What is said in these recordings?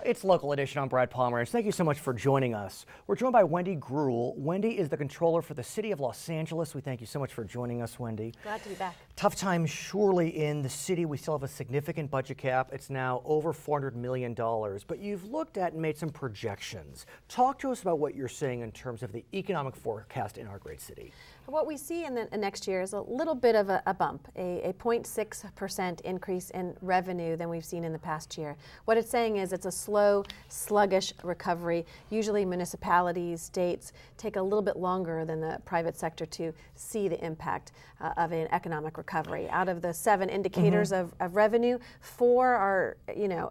It's Local Edition. I'm Brad Pomerance. Thank you so much for joining us. We're joined by Wendy Greuel. Wendy is the controller for the City of Los Angeles. We thank you so much for joining us, Wendy. Glad to be back. Tough times surely in the city. We still have a significant budget cap. It's now over $400 million, but you've looked at and made some projections. Talk to us about what you're seeing in terms of the economic forecast in our great city. What we see in the next year is a little bit of a bump, a 0.6% increase in revenue than we've seen in the past year. What it's saying is it's a slow, sluggish recovery. Usually municipalities, states take a little bit longer than the private sector to see the impact of an economic recovery. Out of the 7 indicators of revenue, 4 are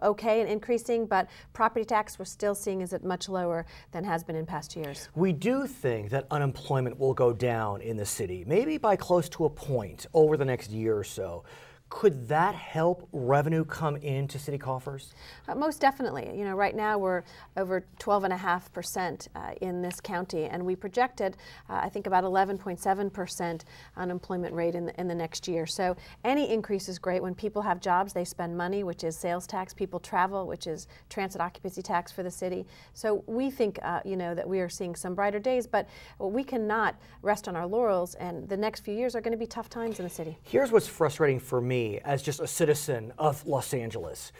okay and increasing, but property tax we're still seeing is at much lower than has been in past years. We do think that unemployment will go down in the city, maybe by close to a point over the next year or so. Could that help revenue come into city coffers? Most definitely. Right now we're over 12.5% in this county, and we projected, I think, about 11.7% unemployment rate in the next year. So any increase is great. When people have jobs, they spend money, which is sales tax. People travel, which is transit occupancy tax for the city. So we think, that we are seeing some brighter days, but we cannot rest on our laurels, and the next few years are going to be tough times in the city. Here's what's frustrating for me as just a citizen of Los Angeles.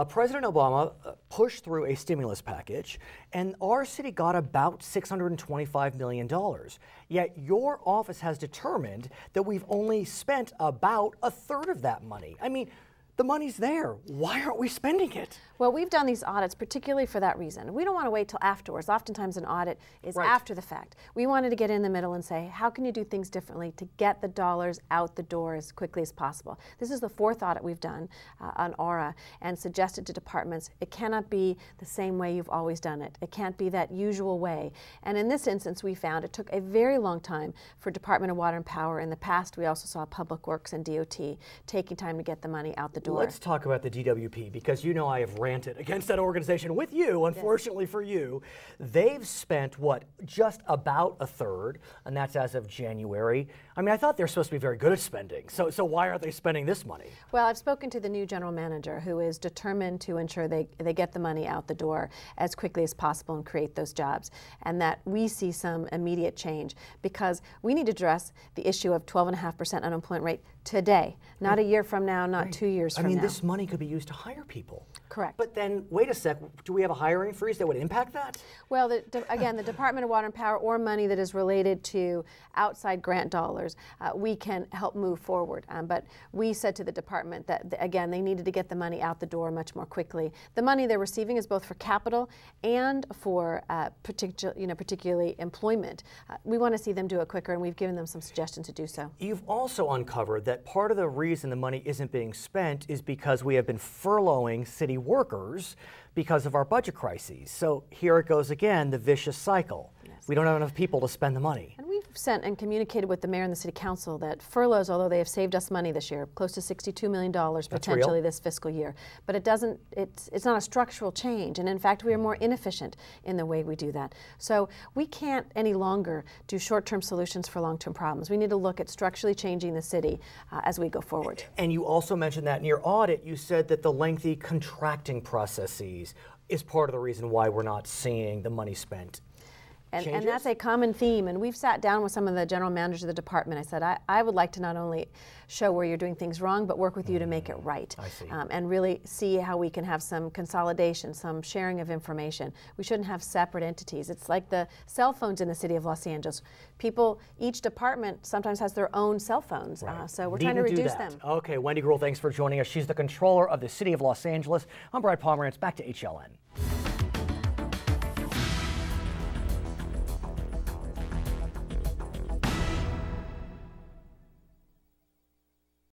President Obama pushed through a stimulus package, and our city got about $625 million. Yet your office has determined that we've only spent about a third of that money. I mean, the money's there. Why aren't we spending it? Well, we've done these audits particularly for that reason. We don't want to wait till afterwards. Oftentimes an audit is after the fact. We wanted to get in the middle and say, how can you do things differently to get the dollars out the door as quickly as possible? This is the 4th audit we've done on Aura, and suggested to departments, it cannot be the same way you've always done it. It can't be that usual way. And in this instance, we found it took a very long time for Department of Water and Power. In the past, we also saw Public Works and DOT taking time to get the money out the door. Let's talk about the DWP, because I have ranted against that organization with you, unfortunately for you. They've spent, what, just about a third, and that's as of January. I mean, I thought they're supposed to be very good at spending, so why aren't they spending this money? Well, I've spoken to the new general manager, who is determined to ensure they get the money out the door as quickly as possible and create those jobs, and that we see some immediate change, because we need to address the issue of 12.5% unemployment rate today, not a year from now, not 2 years from now. I mean, this money could be used to hire people. Correct. But then, wait a sec, do we have a hiring freeze that would impact that? Well, again, the Department of Water and Power, or money that is related to outside grant dollars, we can help move forward. But we said to the department that, again, they needed to get the money out the door much more quickly. The money they're receiving is both for capital and for particularly employment. We want to see them do it quicker, and we've given them some suggestions to do so. You've also uncovered that part of the reason the money isn't being spent is because we have been furloughing city workers because of our budget crises. So here it goes again, the vicious cycle. Yes. We don't have enough people to spend the money. And we've sent and communicated with the mayor and the city council that furloughs, although they have saved us money this year, close to $62 million potentially this fiscal year, but it's not a structural change, and in fact we are more inefficient in the way we do that. So we can't any longer do short-term solutions for long-term problems. We need to look at structurally changing the city as we go forward. And you also mentioned that in your audit, you said that the lengthy contracting processes is part of the reason why we're not seeing the money spent. And that's a common theme, and we've sat down with some of the general managers of the department. I said, I would like to not only show where you're doing things wrong, but work with you to make it right. I see. And really see how we can have some consolidation, some sharing of information. We shouldn't have separate entities. It's like the cell phones in the city of Los Angeles. Each department sometimes has their own cell phones, so we're trying to reduce them. Okay, Wendy Greuel, thanks for joining us. She's the controller of the city of Los Angeles. I'm Brad Pomerance, back to HLN.